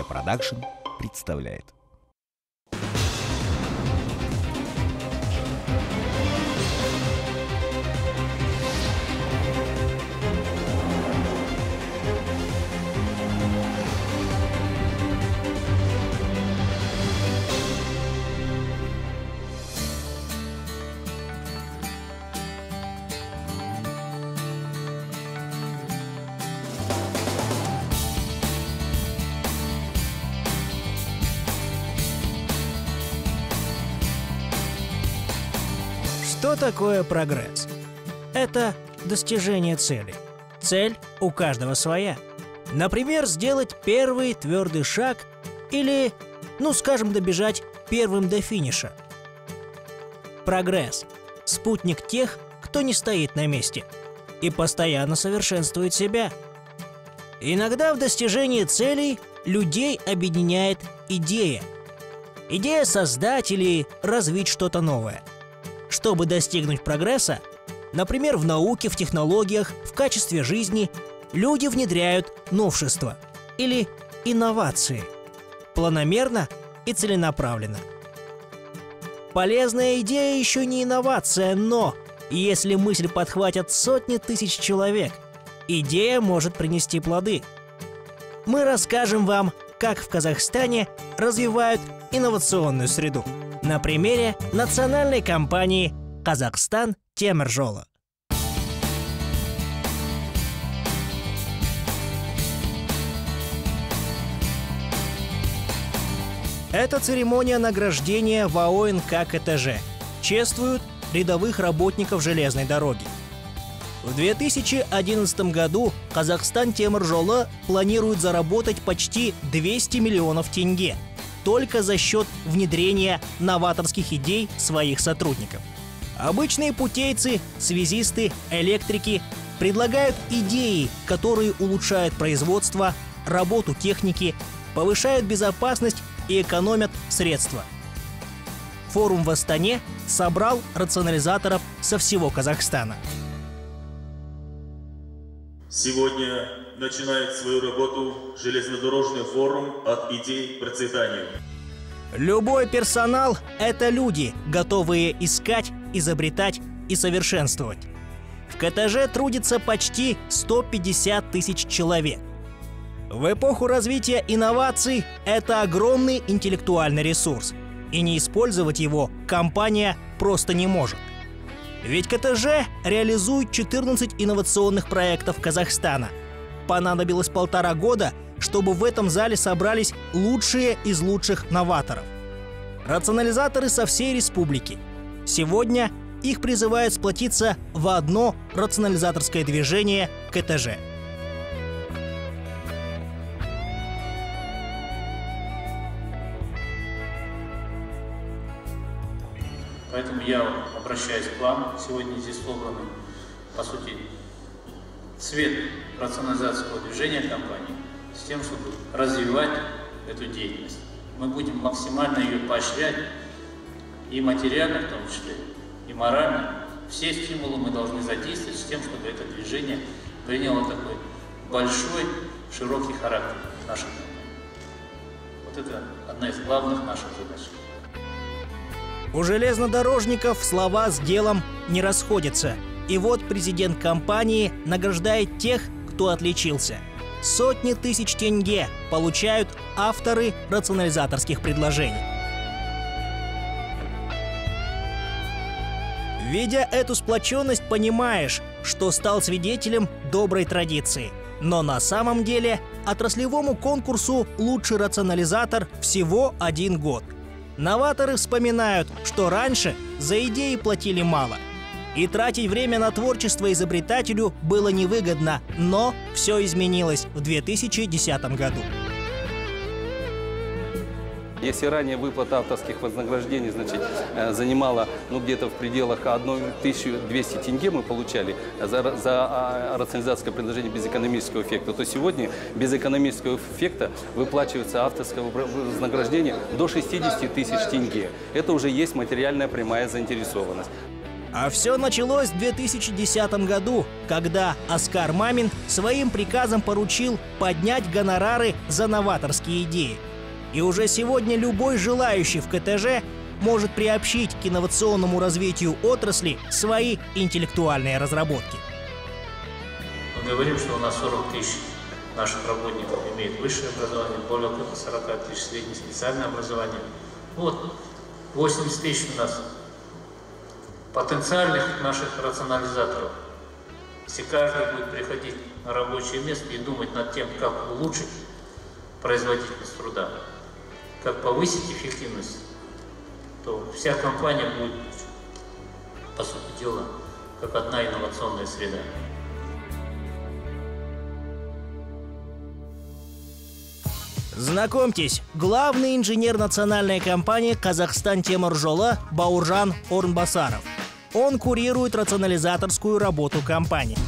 Медиапродакшн представляет. Что такое прогресс? Это достижение цели. Цель у каждого своя. Например, сделать первый твердый шаг или, скажем, добежать первым до финиша. Прогресс – спутник тех, кто не стоит на месте и постоянно совершенствует себя. Иногда в достижении целей людей объединяет идея. Идея создать или развить что-то новое. Чтобы достигнуть прогресса, например, в науке, в технологиях, в качестве жизни, люди внедряют новшества или инновации планомерно и целенаправленно. Полезная идея еще не инновация, но если мысль подхватят сотни тысяч человек, идея может принести плоды. Мы расскажем вам, как в Казахстане развивают инновационную среду. На примере национальной компании «Казахстан Темір жолы». Это церемония награждения в АО-НК КТЖ. Чествуют рядовых работников железной дороги. В 2011 году «Казахстан Темір жолы» планирует заработать почти 200 миллионов тенге только за счет внедрения новаторских идей своих сотрудников. Обычные путейцы, связисты, электрики предлагают идеи, которые улучшают производство, работу техники, повышают безопасность и экономят средства. Форум в Астане собрал рационализаторов со всего Казахстана. Сегодня начинает свою работу железнодорожный форум от идей к процветанию. Любой персонал – это люди, готовые искать, изобретать и совершенствовать. В КТЖ трудится почти 150 тысяч человек. В эпоху развития инноваций это огромный интеллектуальный ресурс, и не использовать его компания просто не может. Ведь КТЖ реализует 14 инновационных проектов Казахстана. Понадобилось 1,5 года, чтобы в этом зале собрались лучшие из лучших новаторов. Рационализаторы со всей республики. Сегодня их призывают сплотиться в одно рационализаторское движение КТЖ. Поэтому я обращаюсь к вам. Сегодня здесь собраны, по сути, цвет рационализаторского движения компании с тем, чтобы развивать эту деятельность. Мы будем максимально ее поощрять и материально, в том числе, и морально. Все стимулы мы должны задействовать с тем, чтобы это движение приняло такой большой, широкий характер нашей компании. Вот это одна из главных наших задач. У железнодорожников слова с делом не расходятся. И вот президент компании награждает тех, кто отличился. Сотни тысяч тенге получают авторы рационализаторских предложений. Видя эту сплоченность, понимаешь, что стал свидетелем доброй традиции. Но на самом деле отраслевому конкурсу «Лучший рационализатор» всего 1 год. Новаторы вспоминают, что раньше за идеи платили мало. И тратить время на творчество изобретателю было невыгодно, но все изменилось в 2010 году. Если ранее выплата авторских вознаграждений занимала где-то в пределах 1200 тенге мы получали за рационализаторское предложение без экономического эффекта, то сегодня без экономического эффекта выплачивается авторское вознаграждение до 60 тысяч тенге. Это уже есть материальная прямая заинтересованность. А все началось в 2010 году, когда Оскар Мамин своим приказом поручил поднять гонорары за новаторские идеи. И уже сегодня любой желающий в КТЖ может приобщить к инновационному развитию отрасли свои интеллектуальные разработки. Мы говорим, что у нас 40 тысяч наших работников имеют высшее образование, более 40 тысяч среднее специальное образование. Вот 80 тысяч у нас потенциальных наших рационализаторов. Если каждый будет приходить на рабочее место и думать над тем, как улучшить производительность труда, как повысить эффективность, то вся компания будет, по сути дела, как одна инновационная среда. Знакомьтесь, главный инженер национальной компании «Казахстан-Темиржолы» Бауржан Орнбасаров. Он курирует рационализаторскую работу компании.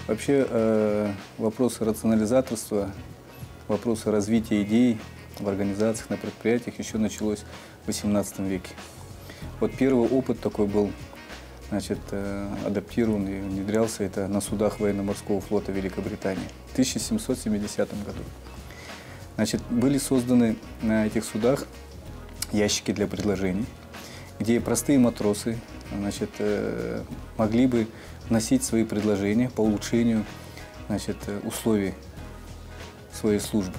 Вообще вопросы рационализаторства, вопросы развития идей в организациях, на предприятиях еще началось в XVIII веке. Вот первый опыт такой был, значит, адаптирован и внедрялся это на судах военно-морского флота Великобритании в 1770 году. Значит, были созданы на этих судах ящики для предложений, где простые матросы, значит, могли бы вносить свои предложения по улучшению, значит, условий своей службы.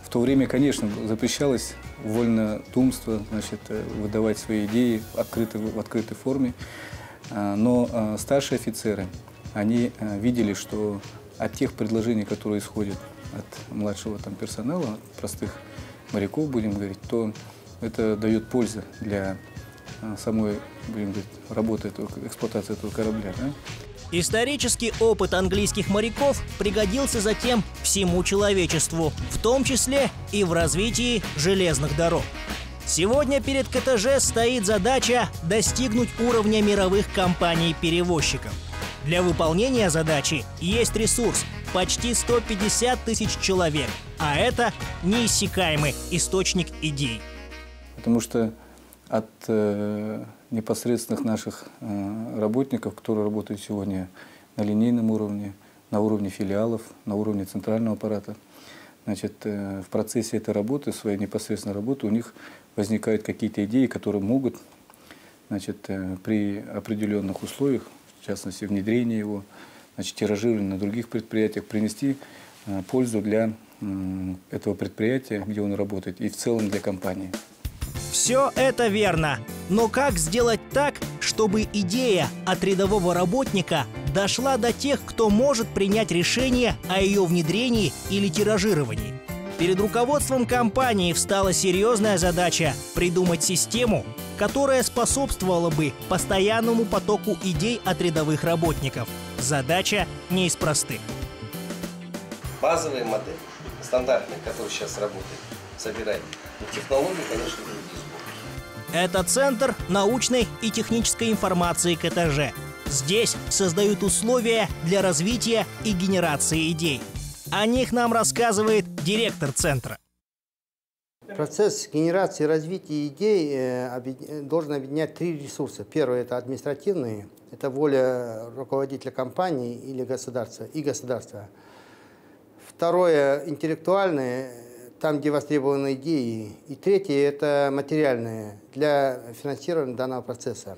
В то время, конечно, запрещалось вольнодумство, значит, выдавать свои идеи в открытой форме, но старшие офицеры, они видели, что от тех предложений, которые исходят от младшего там персонала, от простых моряков, будем говорить, то это дает пользу для самой, будем говорить, работы, эксплуатации этого корабля. Да? Исторический опыт английских моряков пригодился затем всему человечеству, в том числе и в развитии железных дорог. Сегодня перед КТЖ стоит задача достигнуть уровня мировых компаний-перевозчиков. Для выполнения задачи есть ресурс – почти 150 тысяч человек, а это неиссякаемый источник идей. Потому что от непосредственных наших работников, которые работают сегодня на линейном уровне, на уровне филиалов, на уровне центрального аппарата, значит, в процессе этой работы, своей непосредственной работы, у них возникают какие-то идеи, которые могут, значит, при определенных условиях, в частности, внедрение его, значит, тиражирование на других предприятиях, принести пользу для этого предприятия, где он работает, и в целом для компании. Все это верно. Но как сделать так, чтобы идея от рядового работника дошла до тех, кто может принять решение о ее внедрении или тиражировании? Перед руководством компании встала серьезная задача придумать систему, которая способствовала бы постоянному потоку идей от рядовых работников. Задача не из простых. Базовые модели, стандартные, которые сейчас работают, собирать. Но технологии, конечно, будут избор. Это Центр научной и технической информации КТЖ. Здесь создают условия для развития и генерации идей. О них нам рассказывает директор центра. Процесс генерации и развития идей должен объединять три ресурса. Первый – это административные, это воля руководителя компании или государства. Второе – интеллектуальное, там, где востребованы идеи. И третье – это материальное, для финансирования данного процесса.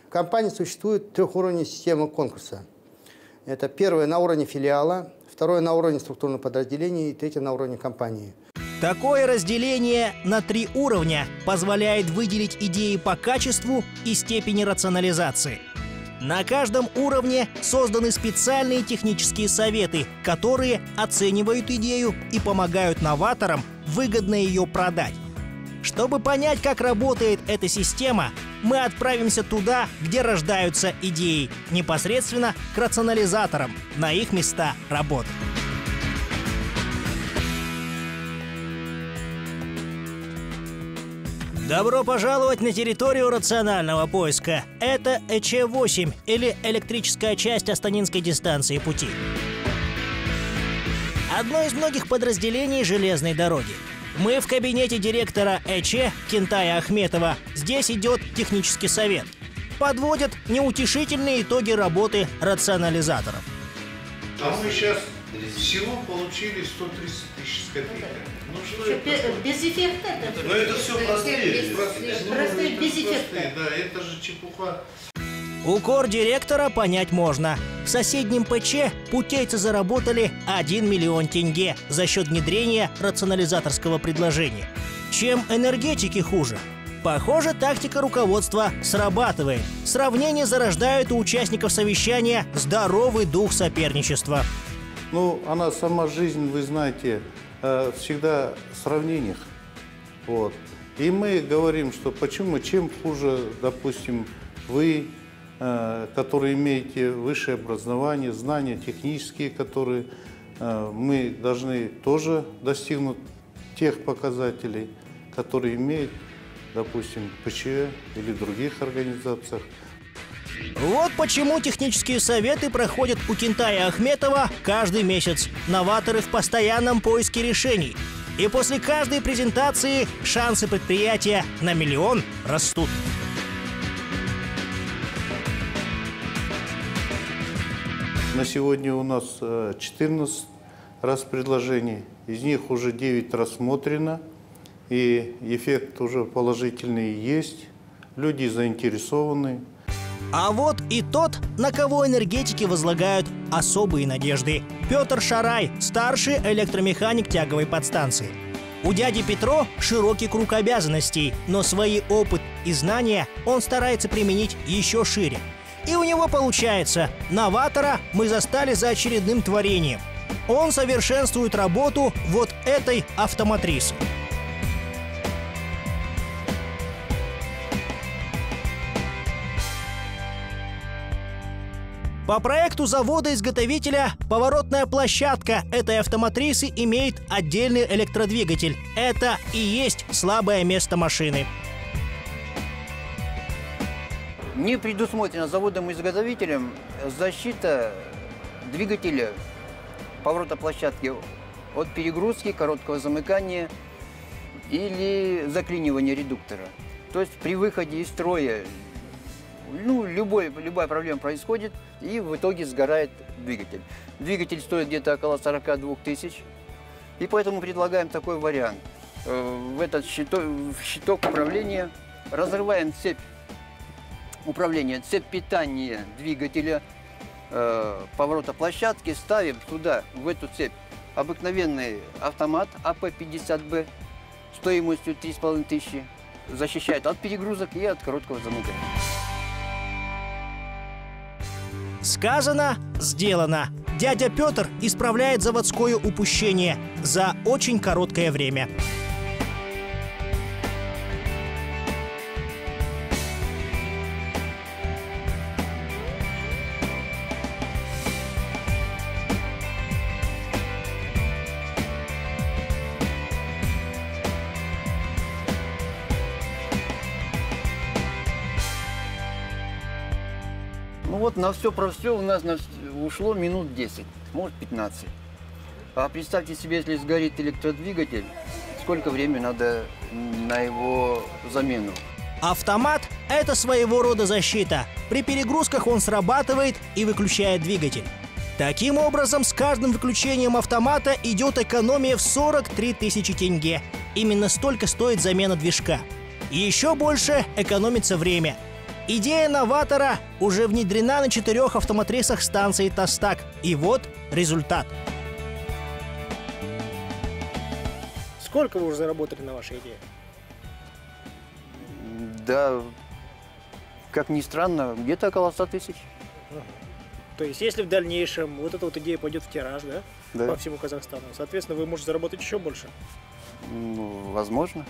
В компании существует трехуровневая система конкурса. Это первое на уровне филиала, второе на уровне структурного подразделения и третье на уровне компании. Такое разделение на 3 уровня позволяет выделить идеи по качеству и степени рационализации. На каждом уровне созданы специальные технические советы, которые оценивают идею и помогают новаторам выгодно ее продать. Чтобы понять, как работает эта система, мы отправимся туда, где рождаются идеи, непосредственно к рационализаторам, на их места работы. Добро пожаловать на территорию рационального поиска. Это ЭЧ-8 или электрическая часть Астанинской дистанции пути. Одно из многих подразделений железной дороги. Мы в кабинете директора ЭЧ Кентая Ахметова. Здесь идет технический совет. подводят неутешительные итоги работы рационализаторов. А мы сейчас всего получили 130 тысяч с копейками. Ну что это? Без эффекта. Ну это все простые. Простые, без эффекта. Да, это же чепуха. Укор директора понять можно. В соседнем ПЧ путейцы заработали 1 миллион тенге за счет внедрения рационализаторского предложения. Чем энергетики хуже? Похоже, тактика руководства срабатывает. Сравнения зарождают у участников совещания здоровый дух соперничества. Ну, она сама жизнь, вы знаете, всегда в сравнениях. Вот. И мы говорим, что почему, чем хуже, допустим, вы, которые имеете высшее образование, знания технические, которые мы должны тоже достигнуть тех показателей, которые имеют, допустим, ПЧ или других организациях. Вот почему технические советы проходят у Кентая Ахметова каждый месяц. Новаторы в постоянном поиске решений. И после каждой презентации шансы предприятия на миллион растут. На сегодня у нас 14 раз предложений, из них уже 9 рассмотрено, и эффект уже положительный есть, люди заинтересованы. А вот и тот, на кого энергетики возлагают особые надежды. Петр Шарай, старший электромеханик тяговой подстанции. У дяди Петро широкий круг обязанностей, но свои опыт и знания он старается применить еще шире. И у него получается. Новатора мы застали за очередным творением. Он совершенствует работу вот этой автоматрисы. По проекту завода-изготовителя поворотная площадка этой автоматрисы имеет отдельный электродвигатель. Это и есть слабое место машины. Не предусмотрена заводом-изготовителем защита двигателя поворота площадки от перегрузки, короткого замыкания или заклинивания редуктора. То есть при выходе из строя любая проблема происходит, и в итоге сгорает двигатель. Двигатель стоит где-то около 42 тысяч, и поэтому предлагаем такой вариант. В этот щиток управления разрываем цепь управления, цепь питания двигателя поворота площадки, ставим туда, в эту цепь, обыкновенный автомат АП-50Б стоимостью 3500, защищает от перегрузок и от короткого замыкания. Сказано, сделано. Дядя Петр исправляет заводское упущение за очень короткое время. Ну вот на все про все у нас ушло минут 10, может 15. А представьте себе, если сгорит электродвигатель, сколько времени надо на его замену. Автомат – это своего рода защита. При перегрузках он срабатывает и выключает двигатель. Таким образом, с каждым выключением автомата идет экономия в 43 тысячи тенге. Именно столько стоит замена движка. И еще больше экономится время. Идея новатора уже внедрена на 4 автоматрисах станции Тастак. И вот результат. Сколько вы уже заработали на вашей идее? Да, как ни странно, где-то около 100 тысяч. То есть, если в дальнейшем вот эта вот идея пойдет в тираж, да? Да. По всему Казахстану, соответственно, вы можете заработать еще больше? Ну, возможно.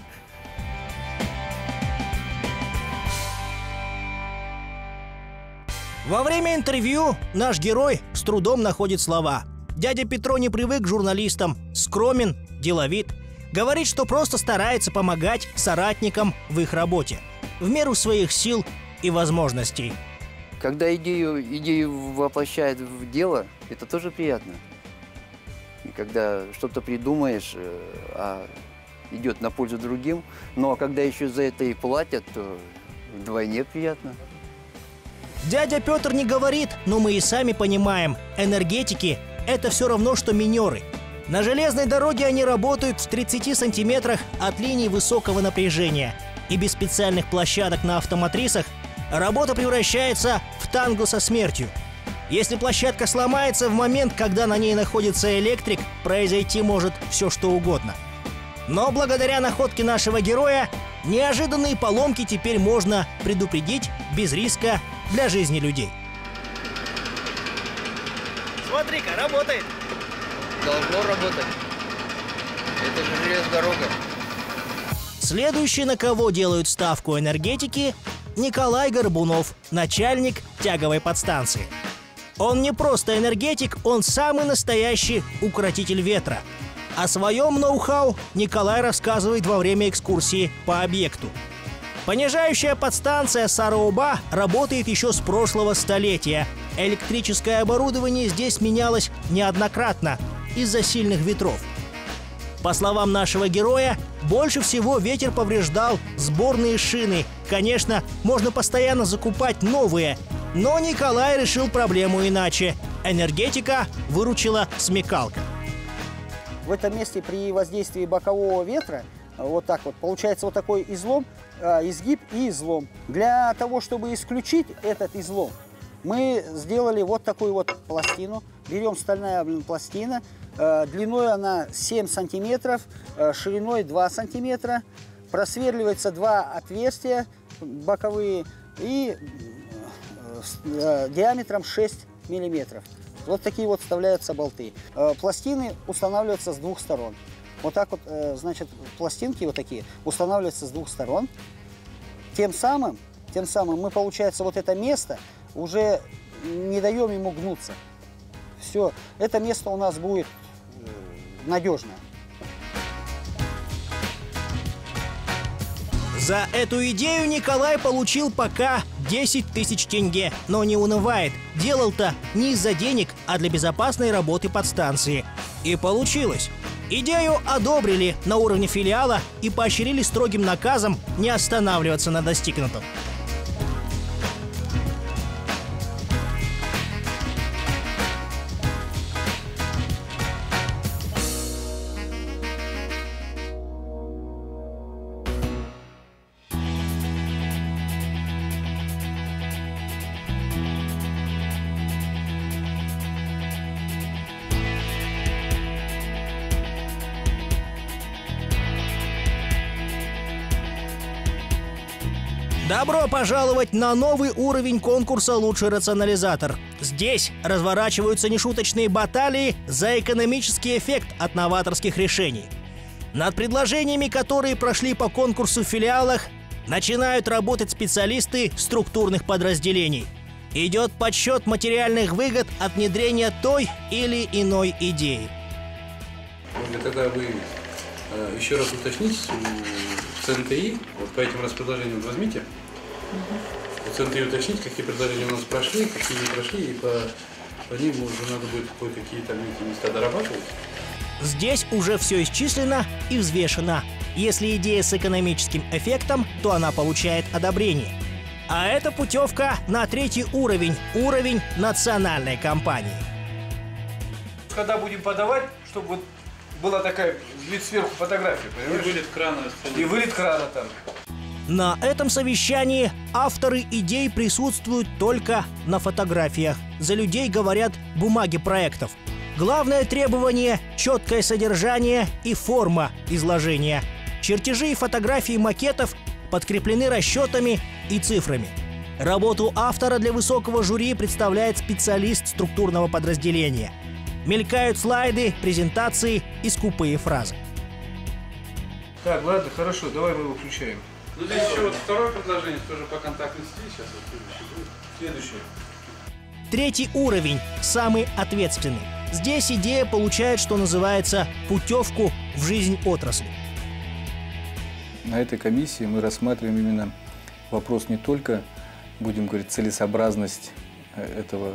Во время интервью наш герой с трудом находит слова. Дядя Петро не привык к журналистам, скромен, деловит. Говорит, что просто старается помогать соратникам в их работе, в меру своих сил и возможностей. Когда идею воплощает в дело, это тоже приятно. И когда что-то придумаешь, а идет на пользу другим, но когда еще за это и платят, то вдвойне приятно. Дядя Петр не говорит, но мы и сами понимаем, энергетики – это все равно, что минеры. На железной дороге они работают в 30 сантиметрах от линии высокого напряжения. И без специальных площадок на автоматрисах работа превращается в танго со смертью. Если площадка сломается в момент, когда на ней находится электрик, произойти может все что угодно. Но благодаря находке нашего героя неожиданные поломки теперь можно предупредить без риска для жизни людей. Смотри-ка, работает. Должно работать. Это же железная дорога. Следующий, на кого делают ставку энергетики, Николай Горбунов, начальник тяговой подстанции. Он не просто энергетик, он самый настоящий укротитель ветра. О своем ноу-хау Николай рассказывает во время экскурсии по объекту. Понижающая подстанция Сарауба работает еще с прошлого столетия. Электрическое оборудование здесь менялось неоднократно из-за сильных ветров. По словам нашего героя, больше всего ветер повреждал сборные шины. Конечно, можно постоянно закупать новые, но Николай решил проблему иначе. Энергетика выручила смекалка. В этом месте при воздействии бокового ветра вот так вот получается вот такой излом, изгиб и излом. Для того, чтобы исключить этот излом, мы сделали вот такую вот пластину. Берем стальная пластина, длиной она 7 сантиметров, шириной 2 сантиметра. Просверливается 2 отверстия боковые и диаметром 6 миллиметров. Вот такие вот вставляются болты. Пластины устанавливаются с 2 сторон. Вот так вот, значит, пластинки вот такие устанавливаются с 2 сторон. Тем самым мы, получается, вот это место уже не даем ему гнуться. Все, это место у нас будет надежное. За эту идею Николай получил пока 10 тысяч тенге, но не унывает. Делал-то не из-за денег, а для безопасной работы подстанции. И получилось. Идею одобрили на уровне филиала и поощрили строгим наказом не останавливаться на достигнутом. Добро пожаловать на новый уровень конкурса «Лучший рационализатор». Здесь разворачиваются нешуточные баталии за экономический эффект от новаторских решений. Над предложениями, которые прошли по конкурсу в филиалах, начинают работать специалисты структурных подразделений. Идет подсчет материальных выгод от внедрения той или иной идеи. Тогда вы еще раз уточните у ЦНТИ, вот по этим предложениям возьмите. У ЦНТИ уточнить, какие предложения у нас прошли, какие не прошли, и по ним уже надо будет кое-какие там места дорабатывать. Здесь уже все исчислено и взвешено. Если идея с экономическим эффектом, то она получает одобрение. А это путевка на 3-й уровень, уровень национальной компании. Когда будем подавать, чтобы вот была такая вид сверху фотография, понимаешь? И вылет крана. И вылет крана там. На этом совещании авторы идей присутствуют только на фотографиях. За людей говорят бумаги проектов. Главное требование – четкое содержание и форма изложения. Чертежи и фотографии макетов подкреплены расчетами и цифрами. Работу автора для высокого жюри представляет специалист структурного подразделения. Мелькают слайды, презентации и скупые фразы. Так, ладно, хорошо, давай мы его включаем. Ну, здесь еще вот второе предложение, тоже по контактной сети, сейчас вот следующее. 3-й уровень, самый ответственный. Здесь идея получает, что называется, путевку в жизнь отрасли. На этой комиссии мы рассматриваем именно вопрос не только, будем говорить, целесообразность этого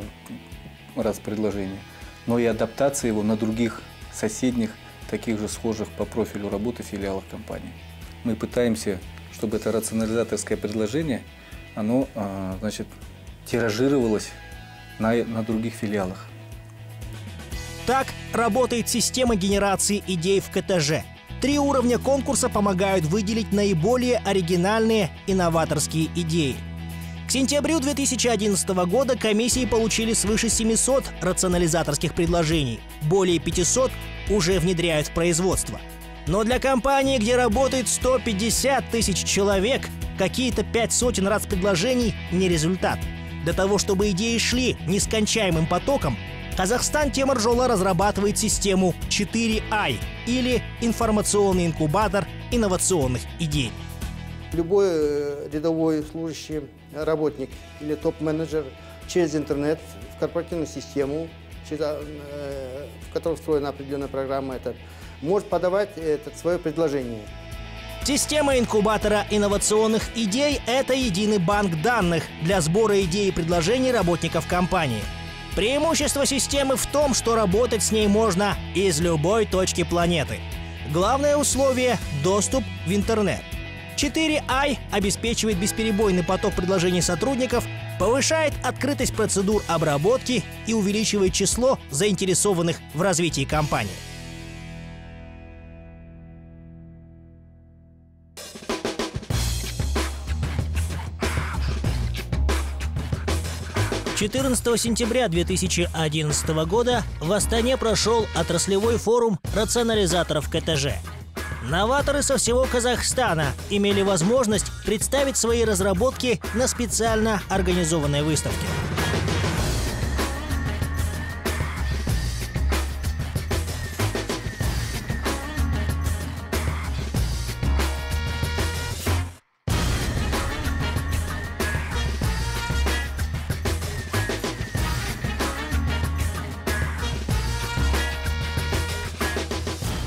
предложения, но и адаптация его на других соседних, таких же схожих по профилю работы филиалов компании. Мы пытаемся, чтобы это рационализаторское предложение, оно, значит, тиражировалось на других филиалах. Так работает система генерации идей в КТЖ. 3 уровня конкурса помогают выделить наиболее оригинальные и новаторские идеи. К сентябрю 2011 года комиссии получили свыше 700 рационализаторских предложений. Более 500 уже внедряют в производство. Но для компании, где работает 150 тысяч человек, какие-то 5 сотен раз предложений – не результат. Для того, чтобы идеи шли нескончаемым потоком, Казахстан Темиржола разрабатывает систему 4I или информационный инкубатор инновационных идей. Любой рядовой служащий, работник или топ-менеджер через интернет в корпоративную систему, в которой встроена определенная программа, может подавать свое предложение. Система инкубатора инновационных идей – это единый банк данных для сбора идей и предложений работников компании. Преимущество системы в том, что работать с ней можно из любой точки планеты. Главное условие – доступ в интернет. 4I обеспечивает бесперебойный поток предложений сотрудников, повышает открытость процедур обработки и увеличивает число заинтересованных в развитии компании. – 14 сентября 2011 года в Астане прошел отраслевой форум рационализаторов КТЖ. Новаторы со всего Казахстана имели возможность представить свои разработки на специально организованной выставке.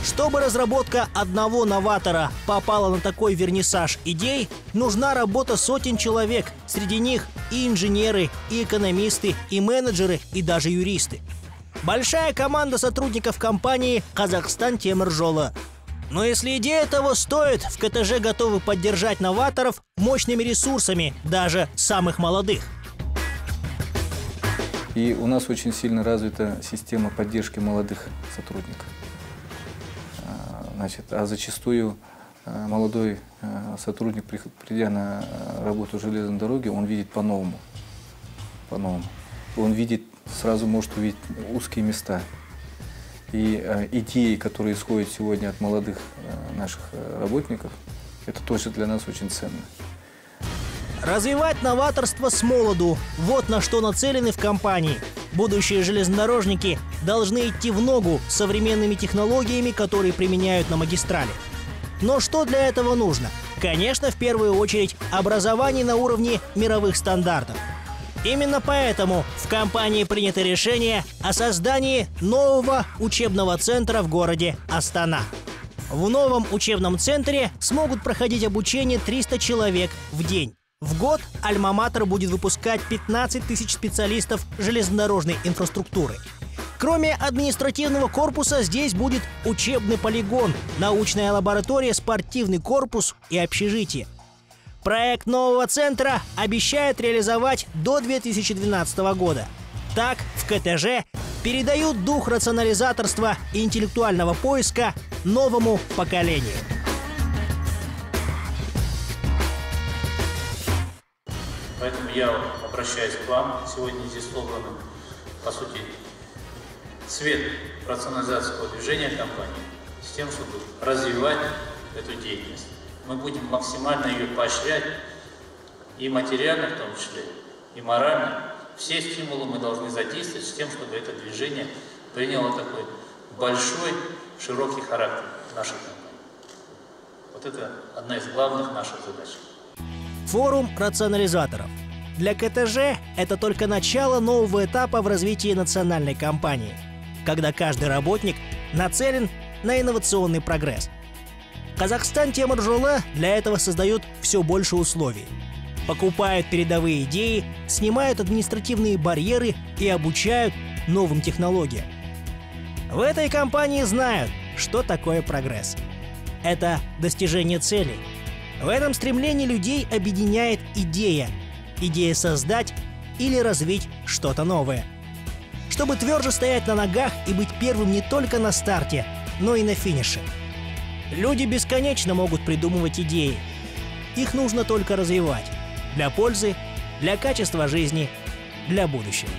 Чтобы разработка одного новатора попала на такой вернисаж идей, нужна работа сотен человек. Среди них и инженеры, и экономисты, и менеджеры, и даже юристы. Большая команда сотрудников компании «Казахстан Темиржола». Но если идея того стоит, в КТЖ готовы поддержать новаторов мощными ресурсами, даже самых молодых. И у нас очень сильно развита система поддержки молодых сотрудников. А зачастую молодой сотрудник, придя на работу в железной дороге, он видит по-новому. Он видит, сразу может увидеть узкие места. И идеи, которые исходят сегодня от молодых наших работников, это тоже для нас очень ценно. Развивать новаторство с молоду – вот на что нацелены в компании. Будущие железнодорожники должны идти в ногу с современными технологиями, которые применяют на магистрали. Но что для этого нужно? Конечно, в первую очередь, образование на уровне мировых стандартов. Именно поэтому в компании принято решение о создании нового учебного центра в городе Астана. В новом учебном центре смогут проходить обучение 300 человек в день. В год Альма-Матер будет выпускать 15 тысяч специалистов железнодорожной инфраструктуры. Кроме административного корпуса, здесь будет учебный полигон, научная лаборатория, спортивный корпус и общежитие. Проект нового центра обещают реализовать до 2012 года. Так, в КТЖ передают дух рационализаторства и интеллектуального поиска новому поколению. Поэтому я обращаюсь к вам. Сегодня здесь собраны, по сути, цвет рационализационного движения компании с тем, чтобы развивать эту деятельность. Мы будем максимально ее поощрять, и материально в том числе, и морально. Все стимулы мы должны задействовать с тем, чтобы это движение приняло такой большой, широкий характер в нашей компании. Вот это одна из главных наших задач. Форум рационализаторов. Для КТЖ это только начало нового этапа в развитии национальной компании, когда каждый работник нацелен на инновационный прогресс. Казахстан Темиржола для этого создает все больше условий. Покупают передовые идеи, снимают административные барьеры и обучают новым технологиям. В этой компании знают, что такое прогресс. Это достижение целей. В этом стремлении людей объединяет идея. Идея создать или развить что-то новое. Чтобы тверже стоять на ногах и быть первым не только на старте, но и на финише. Люди бесконечно могут придумывать идеи. Их нужно только развивать. Для пользы, для качества жизни, для будущего.